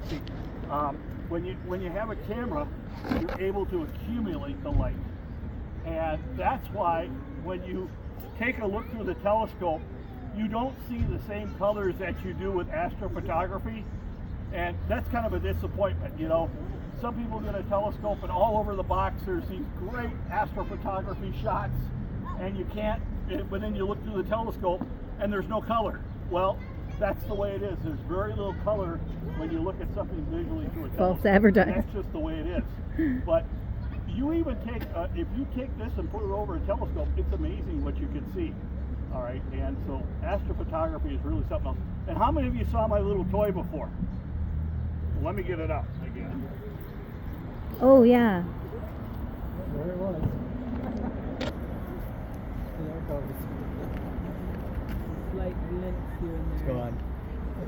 See, when you have a camera, you're able to accumulate the light, and that's why when you take a look through the telescope, you don't see the same colors that you do with astrophotography, and that's kind of a disappointment. You know, some people get a telescope and all over the box there's these great astrophotography shots, and you can't, but then you look through the telescope and there's no color. Well, that's the way it is. There's very little color when you look at something visually through a telescope. False advertising. That's just the way it is. But you even take, if you take this and put it over a telescope, it's amazing what you can see. All right, and so astrophotography is really something else. And how many of you saw my little toy before? Well, let me get it up again. Oh, yeah. There it was. There it goes. Slight glimpse here and there. Go on.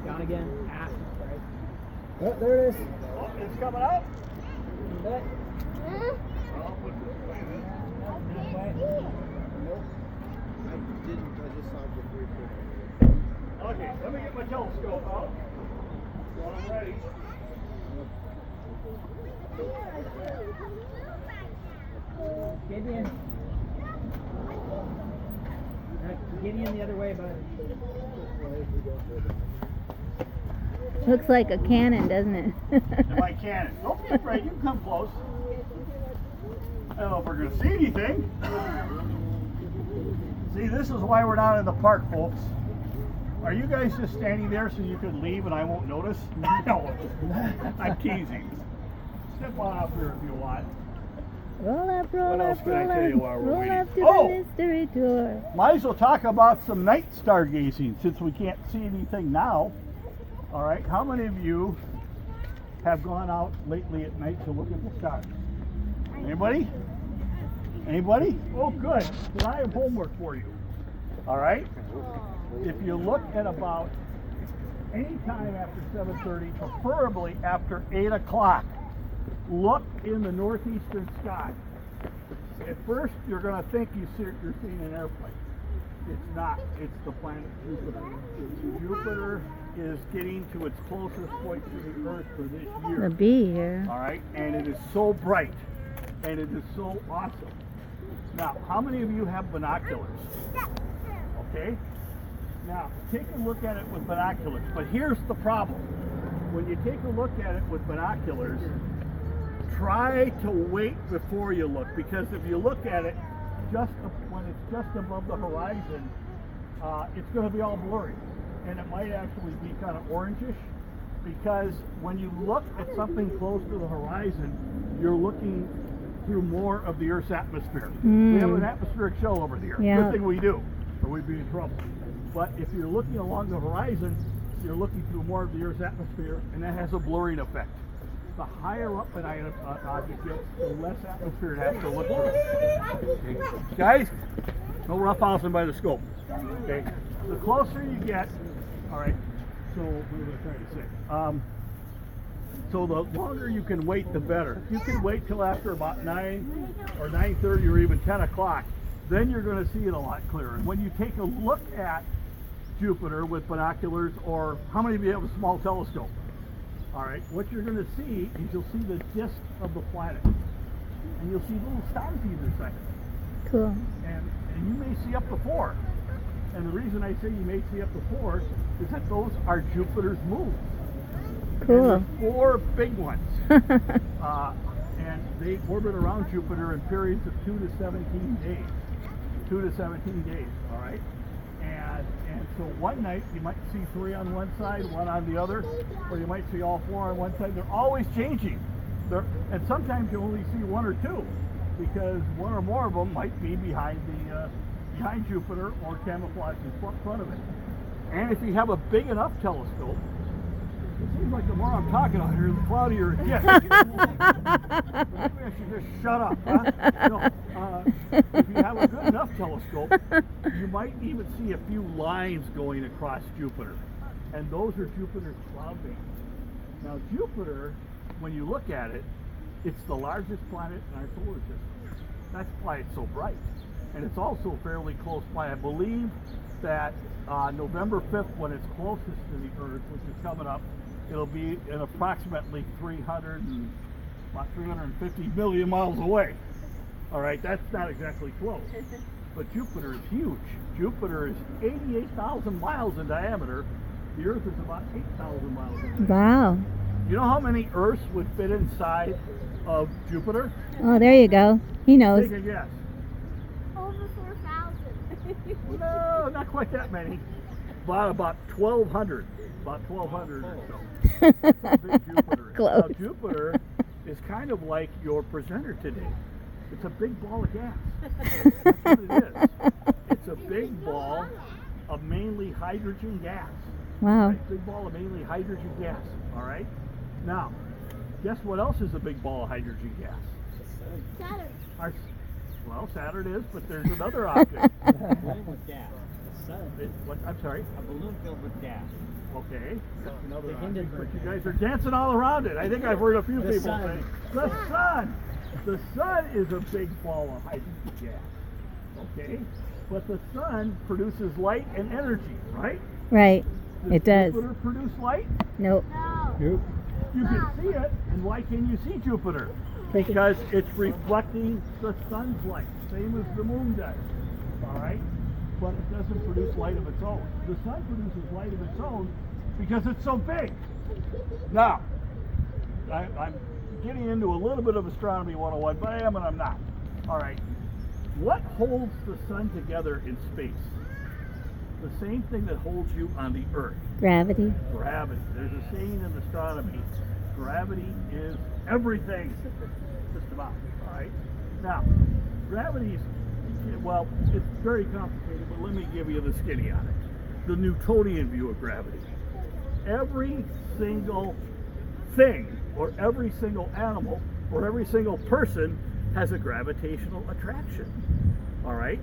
Gone again. Ah, right. Oh, there it is. Oh, it's coming out. That. I'll put this way then. Nope. I didn't. I just saw it before you put it. Okay, let me get my telescope out. So I'm ready. Get in. Get in the other way, bud. Looks like a cannon, doesn't it? My Canon. Don't be afraid, you can come close. I don't know if we're going to see anything. See, this is why we're not in the park, folks. Are you guys just standing there so you can leave and I won't notice? No, I'm teasing. Step on up here if you want. Roll up, What roll else up, can I roll tell you up, while we're roll waiting? up to Oh! the mystery tour. Might as well talk about some night stargazing since we can't see anything now. All right, how many of you have gone out lately at night to look at the stars? Anybody? Anybody? Oh, good. Then I have homework for you. All right? If you look at about any time after 7:30, preferably after 8 o'clock, look in the northeastern sky. At first, you're going to think you're seeing an airplane. It's not. It's the planet Jupiter. Jupiter is getting to its closest point to the Earth for this year. The bee here. All right, and it is so bright, and it is so awesome. Now, how many of you have binoculars? Okay. Now, take a look at it with binoculars. But here's the problem: when you take a look at it with binoculars, try to wait before you look, because if you look at it when it's just above the horizon, it's going to be all blurry, and it might actually be kind of orangish, because when you look at something close to the horizon, you're looking through more of the Earth's atmosphere. We have an atmospheric shell over here. Yeah. Good thing we do, or we'd be in trouble. But if you're looking along the horizon, you're looking through more of the Earth's atmosphere, and that has a blurring effect. The higher up an object gets, the less atmosphere it has to look through. Okay. Guys, no roughhousing by the scope. Okay. The closer you get, all right. So what was I trying to say? So the longer you can wait, the better. If you can wait till after about 9 or 9:30 or even 10 o'clock, then you're going to see it a lot clearer. And when you take a look at Jupiter with binoculars, or how many of you have a small telescope? All right, what you're going to see is you'll see the disk of the planet, and you'll see little stars either side. Cool. And you may see up to 4. And the reason I say you may see up to 4 is that those are Jupiter's moons. Cool. And there's 4 big ones, and they orbit around Jupiter in periods of 2 to 17 days. 2 to 17 days. All right. And so one night you might see 3 on one side, 1 on the other, or you might see all 4 on one side. They're always changing. And sometimes you only see 1 or 2, because 1 or more of them might be behind Jupiter or camouflaged in front of it. And if you have a big enough telescope, it seems like the more I'm talking on here, the cloudier it gets. Maybe I should just shut up, huh? No, if you have a good enough telescope, you might even see a few lines going across Jupiter. And those are Jupiter's cloud bands. Now Jupiter, when you look at it, it's the largest planet in our solar system. That's why it's so bright. And it's also fairly close by. I believe that November 5th, when it's closest to the Earth, which is coming up, it'll be in approximately about 350 million miles away. All right, that's not exactly close. But Jupiter is huge. Jupiter is 88,000 miles in diameter. The Earth is about 8,000 miles in diameter. Wow. You know how many Earths would fit inside of Jupiter? Oh, there you go. He knows. Take a guess. Over 4,000. No, not quite that many. About 1,200. About 1,200 or so. That's how big Jupiter is. Close. Now, Jupiter is kind of like your presenter today. It's a big ball of gas. That's what it is. It's a big ball of mainly hydrogen gas. Wow. Right? Big ball of mainly hydrogen gas. All right. Now, guess what else is a big ball of hydrogen gas? Saturn. Our, well, Saturn is, but there's another object. A balloon with gas. The sun. I'm sorry. A balloon filled with gas. Okay. That's another The object, Hindenburg but you gas. guys are dancing all around it. I think I've heard a few The people sun. say the sun. The sun is a big ball of hydrogen gas. Okay. But the sun produces light and energy, right? Right. Does It does. Jupiter produce light? Nope. No. You can see it, and why can you see Jupiter? Because it's reflecting the sun's light, same as the moon does. All right? But it doesn't produce light of its own. The sun produces light of its own because it's so big. Now, I'm getting into a little bit of astronomy 101, but I am and I'm not. All right. What holds the sun together in space? The same thing that holds you on the Earth. Gravity. Gravity. There's a saying in astronomy, gravity is everything. Just about. All right. Now, gravity is, well, it's very complicated, but let me give you the skinny on it. The Newtonian view of gravity. Every single thing, or every single animal, or every single person has a gravitational attraction. All right?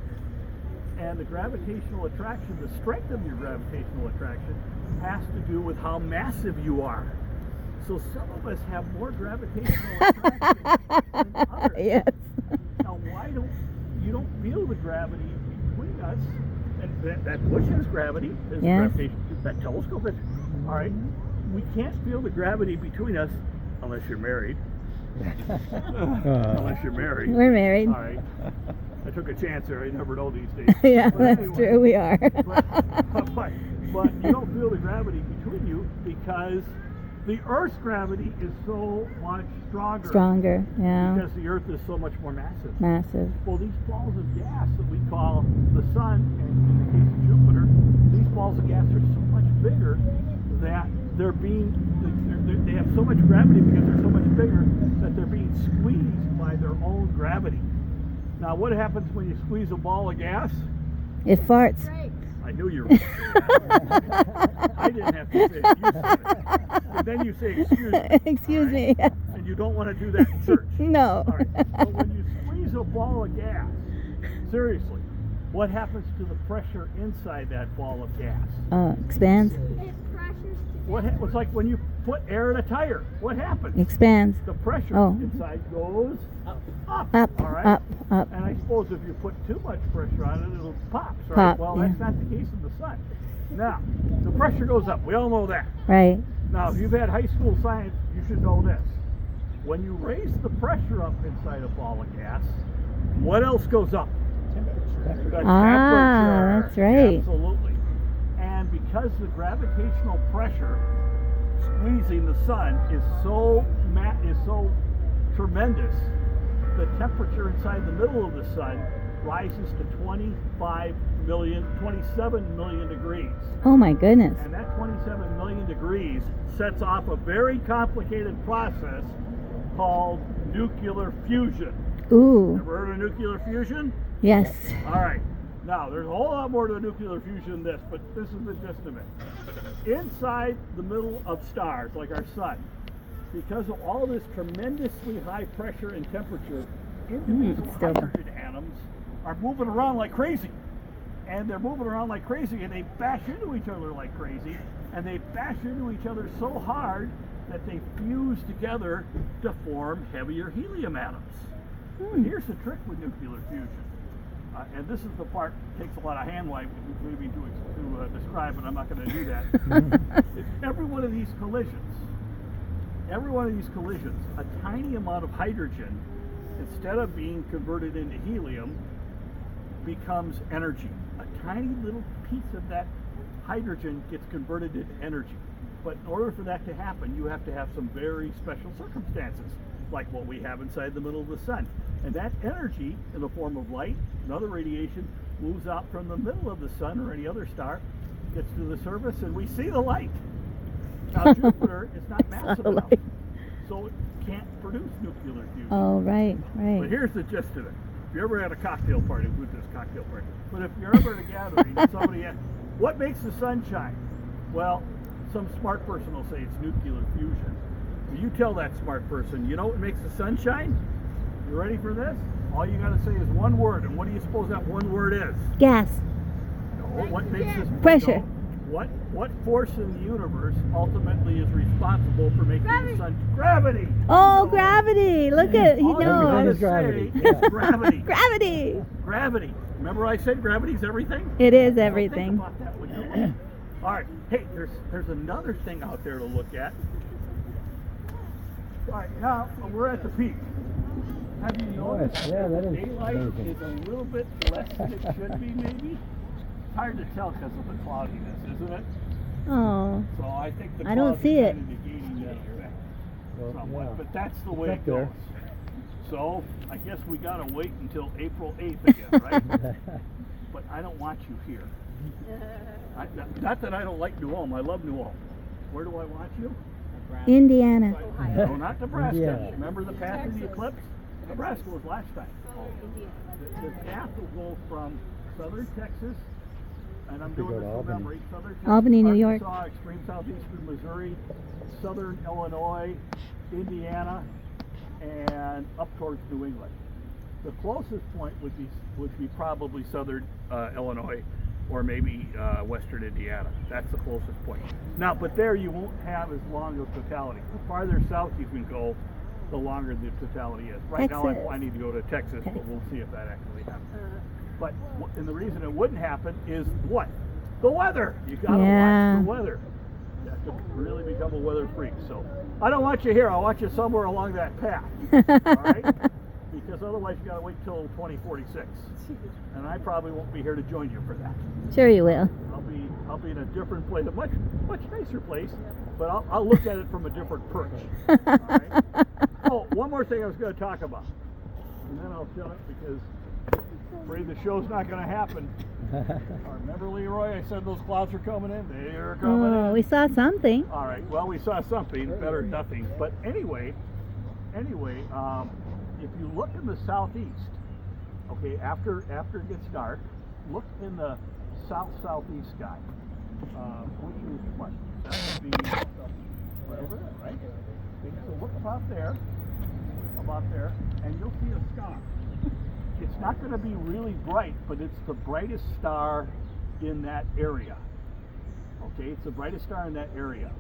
And the gravitational attraction, the strength of your gravitational attraction, has to do with how massive you are. So some of us have more gravitational attraction than others. Yes. Now, why don't you don't feel the gravity between us? And that bush has gravity. There's Yes. gravitation. That telescope is. All right. We can't feel the gravity between us unless you're married. Unless you're married. We're married. All right. I took a chance there. I never know these days. Yeah, But that's anyway, true. We are. but you don't feel the gravity between you because the Earth's gravity is so much stronger. Stronger. Yeah. Because the Earth is so much more massive. Massive. Well, these balls of gas that we call the sun, and in the case of Jupiter, these balls of gas are so much bigger that they have so much gravity because they're so much bigger that they're being squeezed by their own gravity. Now, what happens when you squeeze a ball of gas? It farts. Great. I knew you were going to say that. I didn't have to say it. You said it. And then you say, excuse me. Excuse all me. right? And you don't want to do that in church. No. All right. So when you squeeze a ball of gas, seriously, what happens to the pressure inside that ball of gas? Expands. It pressures It's like when you put air in a tire. What happens? Expands. The pressure Oh. inside goes Up. up. Up. All right. Up. Up. And I suppose if you put too much pressure on it, it'll pop. Right? Pop, Well, yeah. that's not the case in the sun. Now, the pressure goes up. We all know that. Right. Now, if you've had high school science, you should know this. When you raise the pressure up inside a ball of gas, what else goes up? The Ah, temperature. that's right. Absolutely. And because the gravitational pressure squeezing the sun is so tremendous, the temperature inside the middle of the sun rises to 27 million degrees. Oh my goodness. And that 27 million degrees sets off a very complicated process called nuclear fusion. Ooh. Ever heard of nuclear fusion? Yes. All right. Now, there's a whole lot more to nuclear fusion than this, but this is the gist of it. Inside the middle of stars, like our sun, because of all this tremendously high pressure and temperature, individual still- hydrogen atoms are moving around like crazy. And they're moving around like crazy, and they bash into each other like crazy, and they bash into each other so hard that they fuse together to form heavier helium atoms. But here's the trick with nuclear fusion. And this is the part that takes a lot of hand waving to describe, but I'm not going to do that. Every one of these collisions every one of these collisions, a tiny amount of hydrogen, instead of being converted into helium, becomes energy. A tiny little piece of that hydrogen gets converted into energy. But in order for that to happen, you have to have some very special circumstances, like what we have inside the middle of the sun. And that energy, in the form of light and other radiation, moves out from the middle of the sun or any other star, gets to the surface, and we see the light. Now Jupiter is not massive enough, so it can't produce nuclear fusion. Oh, right, But right. here's the gist of it. If you ever had a cocktail party, with this cocktail party, but if you're ever at a gathering and somebody asks, what makes the sun shine? Well, some smart person will say it's nuclear fusion. You tell that smart person, you know what makes the sun shine? You ready for this? All you gotta say is one word, and what do you suppose that one word is? Gas. No, what makes this Pressure. no, what force in the universe ultimately is responsible for making the sun? Gravity. Oh, No. gravity. Look at, he All you gotta knows. say Gravity. is gravity. Gravity. Gravity. Remember I said gravity's everything? It is So think everything. about that when you're looking. All right. Hey, there's another thing out there to look at. All right, now we're at the peak. Have you noticed yeah, that the is daylight amazing. is a little bit less than it should be, maybe? It's hard to tell because of the cloudiness, isn't it? Oh, So I think the I don't clouds see are it. kind of negating that effect Well, somewhat, yeah. but that's the way It's it up there. goes. So I guess we gotta wait until April 8th again, right? But I don't want you here. Not that I don't like New Ulm. I love New Ulm. Where do I want you? Indiana. No, not Nebraska. Indiana. Remember the path of the eclipse? Nebraska was last time. The path will go from southern Texas, and I'm Could doing go this to from Albany. memory. Southern Texas, Albany, New York. Arkansas, extreme southeastern Missouri, southern Illinois, Indiana, and up towards New England. The closest point would be probably southern Illinois, or maybe western Indiana. That's the closest point. Now, but there you won't have as long of totality. The farther south you can go, the longer the totality is. Right now I'm Texas. planning to go to Texas, but we'll see if that actually happens. But and the reason it wouldn't happen is what? The weather. You gotta Yeah. watch the weather. You have to really become a weather freak. So I don't want you here. I want you somewhere along that path. All right? Because otherwise you gotta wait till 2046, and I probably won't be here to join you for that. Sure you will. I'll be in a different place, a much nicer place, but I'll look at it from a different perch. All right? Oh, one more thing I was going to talk about, and then I'll shut up because I'm afraid the show's not going to happen. Remember, Leroy? I said those clouds are coming in. They're coming Oh, in. we saw something. All right. Well, we saw something. Better than nothing. But anyway, if you look in the southeast, okay, after it gets dark, look in the southeast sky, which is what? That would be right over there, right? Okay, so look about there, and you'll see a star. It's not going to be really bright, but it's the brightest star in that area. Okay, it's the brightest star in that area.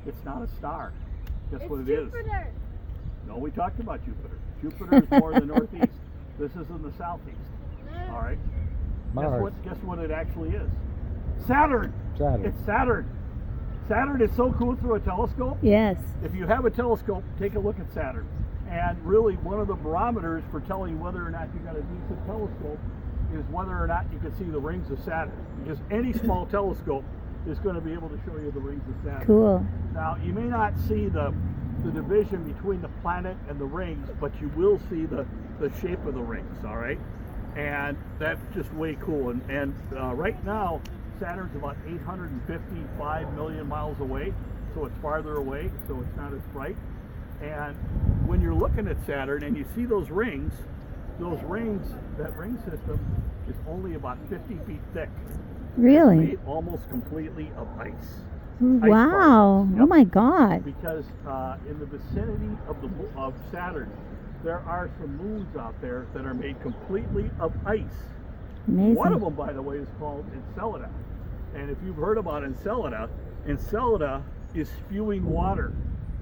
It's not a star. Guess what it is? Jupiter. No, we talked about Jupiter. Jupiter is more in the northeast. This is in the southeast. All right. Mars. Guess what it actually is? Saturn. Saturn. It's Saturn. Saturn is so cool through a telescope. Yes. If you have a telescope, take a look at Saturn. And really, one of the barometers for telling whether or not you got a decent telescope is whether or not you can see the rings of Saturn. Because any small telescope is going to be able to show you the rings of Saturn. Cool. Now, you may not see the division between the planet and the rings, but you will see the shape of the rings, all right? And that's just way cool. And right now, Saturn's about 855 million miles away, so it's farther away, so it's not as bright. And when you're looking at Saturn and you see those rings, that ring system is only about 50 feet thick. Really? Made almost completely of ice. Wow. particles. Oh my God. Because in the vicinity of Saturn, there are some moons out there that are made completely of ice. Amazing. One of them, by the way, is called Encelada. And if you've heard about Encelada, Encelada is spewing water.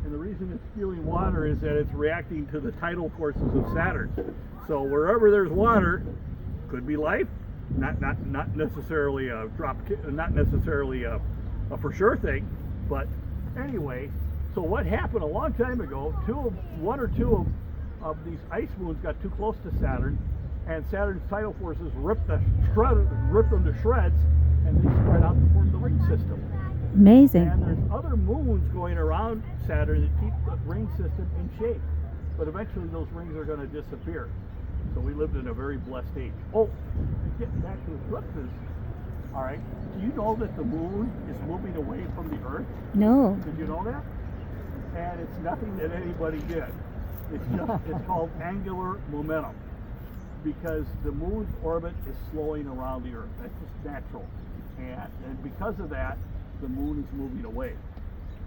And the reason it's spewing water is that it's reacting to the tidal forces of Saturn. So wherever there's water, could be life. Not necessarily a drop, not necessarily a for sure thing, but anyway, So what happened a long time ago, one or two of these ice moons got too close to Saturn, and Saturn's tidal forces ripped them to shreds, and they spread out to form the ring system. Amazing. And there's other moons going around Saturn that keep the ring system in shape. But eventually those rings are going to disappear. So we lived in a very blessed age. Oh, getting back to eclipses. All right. Do you know that the moon is moving away from the Earth? No. Did you know that? And it's nothing that anybody did. It's called angular momentum. Because the moon's orbit is slowing around the Earth. That's just natural. And because of that, the moon is moving away.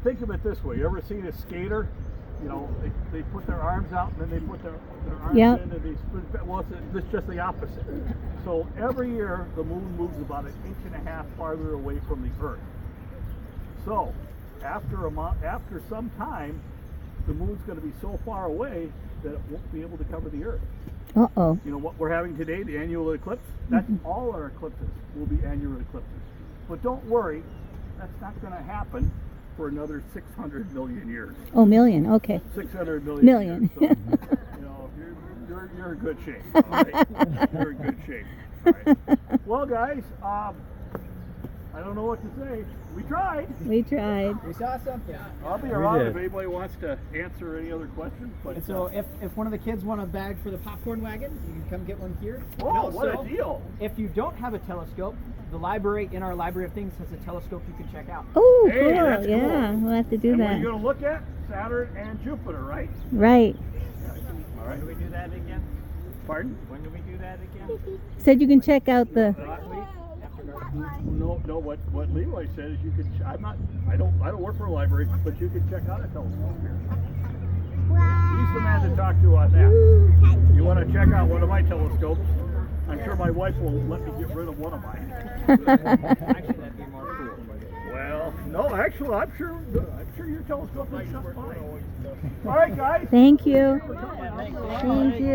Think of it this way. You ever seen a skater? You know, they put their arms out and then they put their arms Yep. in and they spin. Well, it's just the opposite. So every year the moon moves about 1.5 inches farther away from the Earth. So after some time, the moon's going to be so far away that it won't be able to cover the Earth. Uh-oh. You know what we're having today, the annual eclipse? That's all our eclipses will be annual eclipses. But don't worry, that's not going to happen for another 600 million years. Oh, million. Okay. 600 million. Million. Years. So, you know, you're in good shape. All right? You're in good shape. All right. Well, guys, I don't know what to say. We tried. We tried. We saw something. I'll be around if anybody wants to answer any other questions. But And so if one of the kids want a bag for the popcorn wagon, you can come get one here. oh, And what also, a deal! If you don't have a telescope, the library in our Library of Things has a telescope you can check out. Oh, Hey, cool. that's cool. Yeah, we'll have to do And what are that. you going to look at? Saturn and Jupiter, right? Right. All right. When do we do that again? Pardon? When do we do that again? Said you can check out the. No, what Leroy said is you could. I don't work for a library, but you can check out a telescope here. He's the man to talk to on that. You want to check out one of my telescopes? I'm sure my wife will let me get rid of one of mine. Actually, that'd be more cool. Well, no, actually, I'm sure your telescope is just fine. All right, guys. Thank you. Yeah, thanks. Thank you.